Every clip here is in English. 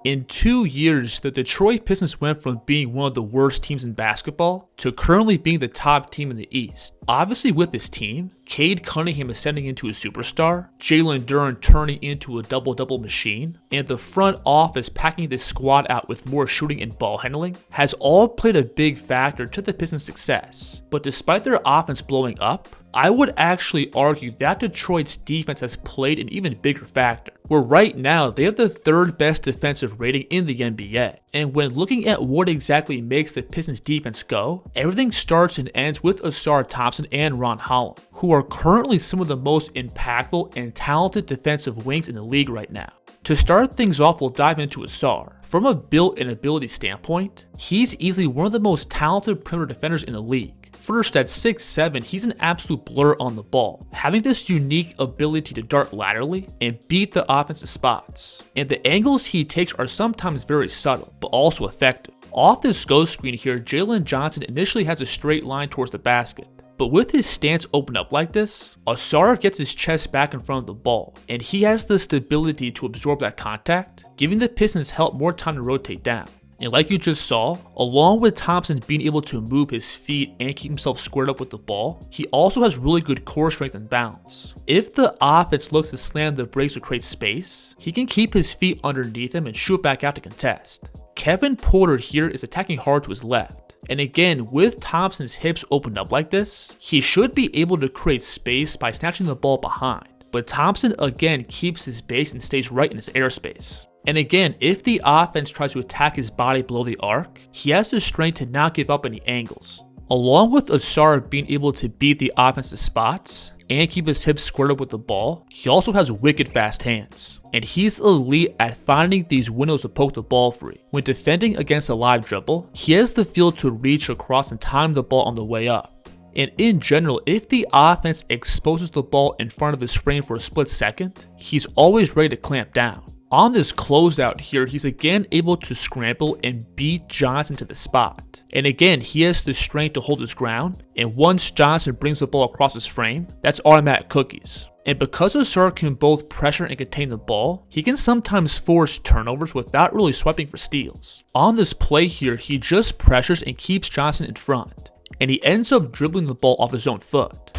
In 2 years, the Detroit Pistons went from being one of the worst teams in basketball to currently being the top team in the East. Obviously with this team, Cade Cunningham ascending into a superstar, Jalen Duren turning into a double-double machine, and the front office packing this squad out with more shooting and ball handling has all played a big factor to the Pistons' success. But despite their offense blowing up, I would actually argue that Detroit's defense has played an even bigger factor, where right now they have the 3rd best defensive rating in the NBA. And when looking at what exactly makes the Pistons defense go, everything starts and ends with Ausar, Thompson, and Holland, who are currently some of the most impactful and talented defensive wings in the league right now. To start things off, we'll dive into Ausar. From a build and ability standpoint, he's easily one of the most talented perimeter defenders in the league. First, at 6'7", he's an absolute blur on the ball, having this unique ability to dart laterally and beat the offensive spots. And the angles he takes are sometimes very subtle, but also effective. Off this go screen here, Jalen Johnson initially has a straight line towards the basket. But with his stance open up like this, Ausar gets his chest back in front of the ball, and he has the stability to absorb that contact, giving the Pistons help more time to rotate down. And like you just saw, along with Thompson being able to move his feet and keep himself squared up with the ball, he also has really good core strength and balance. If the offense looks to slam the brakes or create space, he can keep his feet underneath him and shoot back out to contest. Kevin Porter here is attacking hard to his left. And again, with Thompson's hips opened up like this, he should be able to create space by snatching the ball behind. But Thompson again keeps his base and stays right in his airspace. And again, if the offense tries to attack his body below the arc, he has the strength to not give up any angles. Along with Ausar being able to beat the offensive spots and keep his hips squared up with the ball, he also has wicked fast hands. And he's elite at finding these windows to poke the ball free. When defending against a live dribble, he has the feel to reach across and time the ball on the way up. And in general, if the offense exposes the ball in front of his frame for a split second, he's always ready to clamp down. On this closeout here, he's again able to scramble and beat Johnson to the spot. And again, he has the strength to hold his ground, and once Johnson brings the ball across his frame, that's automatic cookies. And because Ausar can both pressure and contain the ball, he can sometimes force turnovers without really swiping for steals. On this play here, he just pressures and keeps Johnson in front, and he ends up dribbling the ball off his own foot.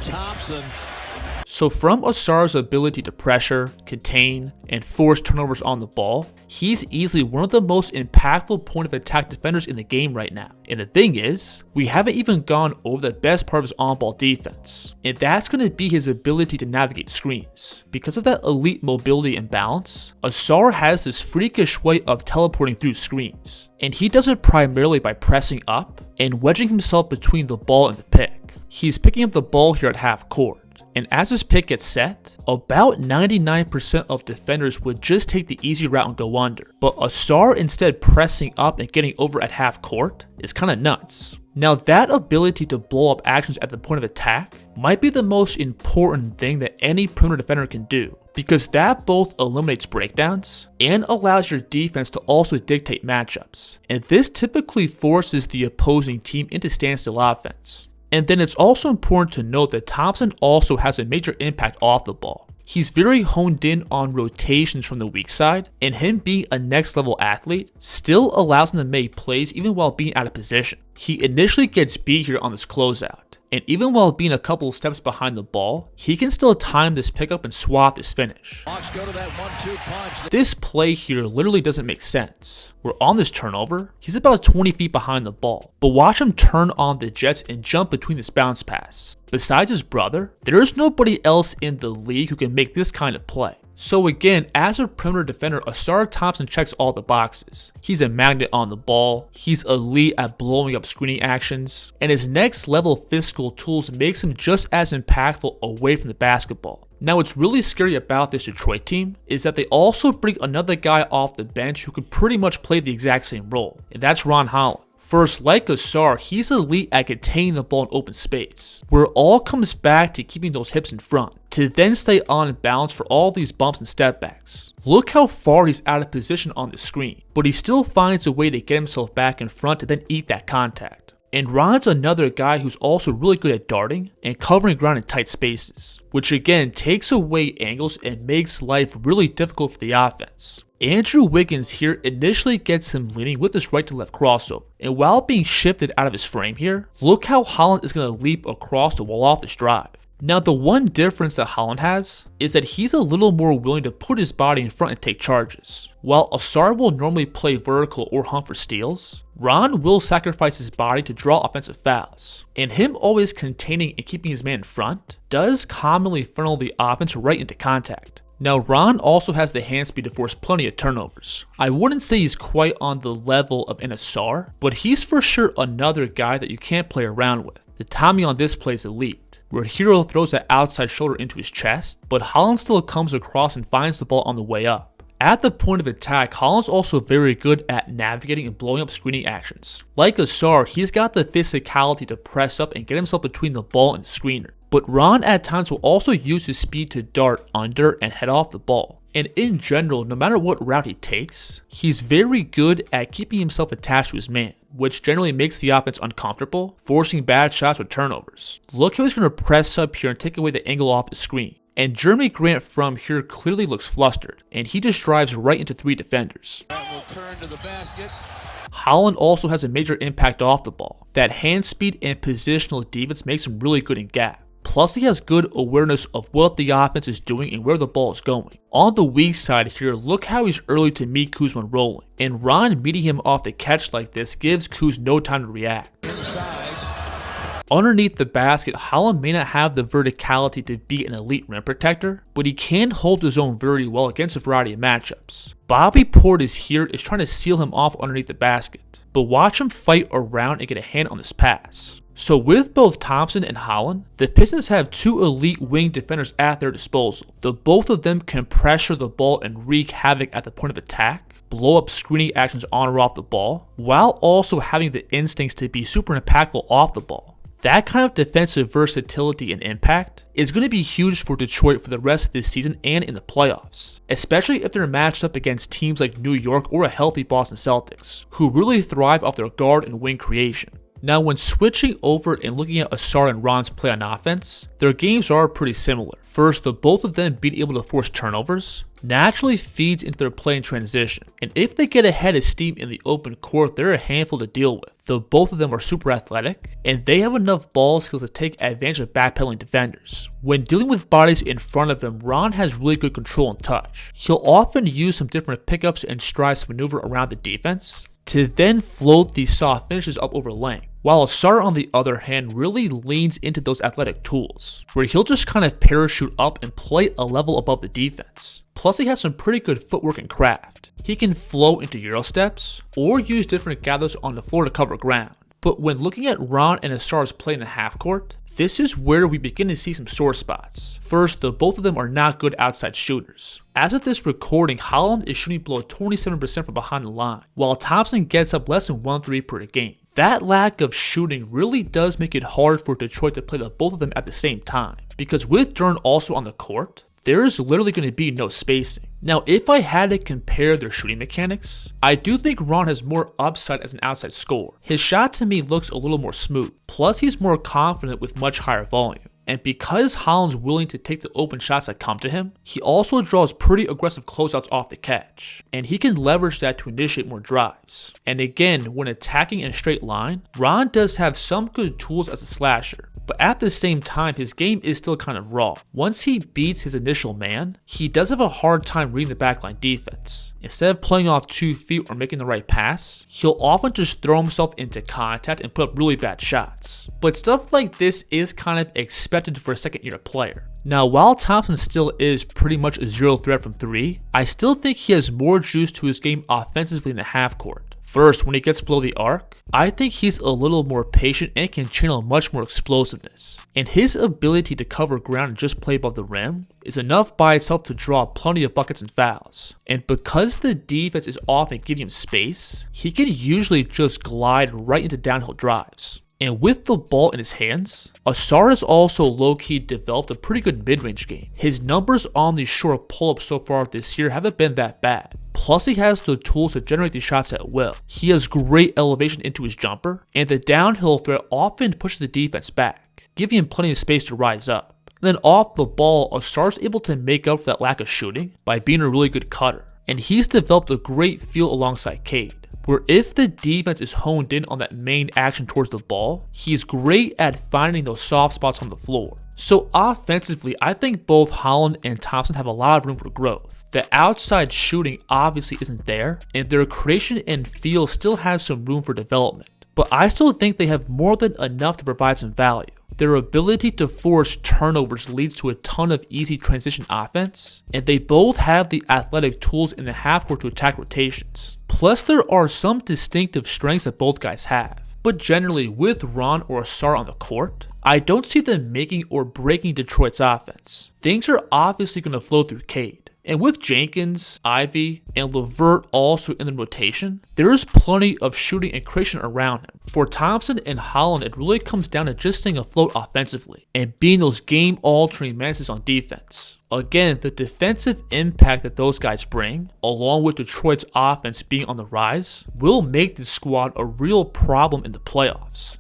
Thompson. So from Ausar's ability to pressure, contain, and force turnovers on the ball, he's easily one of the most impactful point of attack defenders in the game right now. And the thing is, we haven't even gone over the best part of his on-ball defense, and that's going to be his ability to navigate screens. Because of that elite mobility and balance, Ausar has this freakish way of teleporting through screens, and he does it primarily by pressing up and wedging himself between the ball and the pick. He's picking up the ball here at half court. And as his pick gets set, about 99% of defenders would just take the easy route and go under. But Ausar instead pressing up and getting over at half court is kind of nuts. Now that ability to blow up actions at the point of attack might be the most important thing that any perimeter defender can do, because that both eliminates breakdowns and allows your defense to also dictate matchups. And this typically forces the opposing team into standstill offense. And then it's also important to note that Thompson also has a major impact off the ball. He's very honed in on rotations from the weak side, and him being a next level athlete still allows him to make plays even while being out of position. He initially gets beat here on this closeout, and even while being a couple of steps behind the ball, he can still time this pickup and swat this finish. This play here literally doesn't make sense. Where on this turnover, he's about 20 feet behind the ball, but watch him turn on the jets and jump between this bounce pass. Besides his brother, there is nobody else in the league who can make this kind of play. So again, as a perimeter defender, Ausar Thompson checks all the boxes. He's a magnet on the ball, he's elite at blowing up screening actions, and his next level physical tools makes him just as impactful away from the basketball. Now what's really scary about this Detroit team is that they also bring another guy off the bench who could pretty much play the exact same role, and that's Holland. First, like Ausar, he's elite at containing the ball in open space, where it all comes back to keeping those hips in front, to then stay on balance for all these bumps and step backs. Look how far he's out of position on the screen, but he still finds a way to get himself back in front to then eat that contact. And Ron's another guy who's also really good at darting and covering ground in tight spaces, which again takes away angles and makes life really difficult for the offense. Andrew Wiggins here initially gets him leaning with his right to left crossover, and while being shifted out of his frame here, look how Holland is going to leap across the wall off this drive. Now the one difference that Holland has is that he's a little more willing to put his body in front and take charges. While Ausar will normally play vertical or hunt for steals, Ron will sacrifice his body to draw offensive fouls, and him always containing and keeping his man in front does commonly funnel the offense right into contact. Now Ron also has the hand speed to force plenty of turnovers. I wouldn't say he's quite on the level of an Ausar, but he's for sure another guy that you can't play around with. The timing on this play is elite, where Hero throws that outside shoulder into his chest, but Holland still comes across and finds the ball on the way up. At the point of attack, Holland's also very good at navigating and blowing up screening actions. Like Ausar, he's got the physicality to press up and get himself between the ball and the screener. But Ron at times will also use his speed to dart under and head off the ball. And in general, no matter what route he takes, he's very good at keeping himself attached to his man, which generally makes the offense uncomfortable, forcing bad shots or turnovers. Look how he's going to press up here and take away the angle off the screen. And Jeremy Grant from here clearly looks flustered, and he just drives right into 3 defenders. That will turn to the basket. Holland also has a major impact off the ball. That hand speed and positional defense makes him really good in gap. Plus he has good awareness of what the offense is doing and where the ball is going. On the weak side here, look how he's early to meet Kuz when rolling. And Ron meeting him off the catch like this gives Kuz no time to react. Inside. Underneath the basket, Holland may not have the verticality to be an elite rim protector, but he can hold his own very well against a variety of matchups. Bobby Portis here is trying to seal him off underneath the basket, but watch him fight around and get a hand on this pass. So with both Thompson and Holland, the Pistons have 2 elite wing defenders at their disposal. The both of them can pressure the ball and wreak havoc at the point of attack, blow up screening actions on or off the ball, while also having the instincts to be super impactful off the ball. That kind of defensive versatility and impact is going to be huge for Detroit for the rest of this season and in the playoffs, especially if they're matched up against teams like New York or a healthy Boston Celtics, who really thrive off their guard and wing creation. Now when switching over and looking at Ausar and Ron's play on offense, their games are pretty similar. First, the both of them being able to force turnovers naturally feeds into their play in transition, and if they get ahead of steam in the open court, they're a handful to deal with. Though both of them are super athletic, and they have enough ball skills to take advantage of backpedaling defenders. When dealing with bodies in front of them, Ron has really good control and touch. He'll often use some different pickups and strides to maneuver around the defense, to then float these soft finishes up over length. While Ausar on the other hand really leans into those athletic tools, where he'll just kind of parachute up and play a level above the defense. Plus he has some pretty good footwork and craft. He can flow into Euro steps, or use different gathers on the floor to cover ground. But when looking at Ron and Ausar's play in the half court, this is where we begin to see some sore spots. First, the both of them are not good outside shooters. As of this recording, Holland is shooting below 27% from behind the line, while Thompson gets up less than 1 3 per game. That lack of shooting really does make it hard for Detroit to play the both of them at the same time, because with Duren also on the court, there is literally going to be no spacing. Now, if I had to compare their shooting mechanics, I do think Ron has more upside as an outside scorer. His shot to me looks a little more smooth, plus he's more confident with much higher volume. And because Holland's willing to take the open shots that come to him, he also draws pretty aggressive closeouts off the catch, and he can leverage that to initiate more drives. And again, when attacking in a straight line, Ron does have some good tools as a slasher, but at the same time, his game is still kind of raw. Once he beats his initial man, he does have a hard time reading the backline defense. Instead of playing off 2 feet or making the right pass, he'll often just throw himself into contact and put up really bad shots. But stuff like this is kind of expected for a second year player. Now, while Thompson still is pretty much a zero threat from 3, I still think he has more juice to his game offensively in the half court. First, when he gets below the arc, I think he's a little more patient and can channel much more explosiveness. And his ability to cover ground and just play above the rim is enough by itself to draw plenty of buckets and fouls. And because the defense is often giving him space, he can usually just glide right into downhill drives. And with the ball in his hands, Ausar has also low-key developed a pretty good mid-range game. His numbers on these short pull-ups so far this year haven't been that bad. Plus, he has the tools to generate these shots at will. He has great elevation into his jumper, and the downhill threat often pushes the defense back, giving him plenty of space to rise up. And then off the ball, Ausar's able to make up for that lack of shooting by being a really good cutter. And he's developed a great feel alongside Cade, where if the defense is honed in on that main action towards the ball, he's great at finding those soft spots on the floor. So offensively, I think both Holland and Thompson have a lot of room for growth. The outside shooting obviously isn't there, and their creation and feel still has some room for development. But I still think they have more than enough to provide some value. Their ability to force turnovers leads to a ton of easy transition offense, and they both have the athletic tools in the half-court to attack rotations. Plus, there are some distinctive strengths that both guys have. But generally, with Ron or Ausar on the court, I don't see them making or breaking Detroit's offense. Things are obviously going to flow through Cade. And with Jenkins, Ivy, and LeVert also in the rotation, there is plenty of shooting and creation around him. For Thompson and Holland, it really comes down to just staying afloat offensively and being those game-altering menaces on defense. Again, the defensive impact that those guys bring, along with Detroit's offense being on the rise, will make this squad a real problem in the playoffs.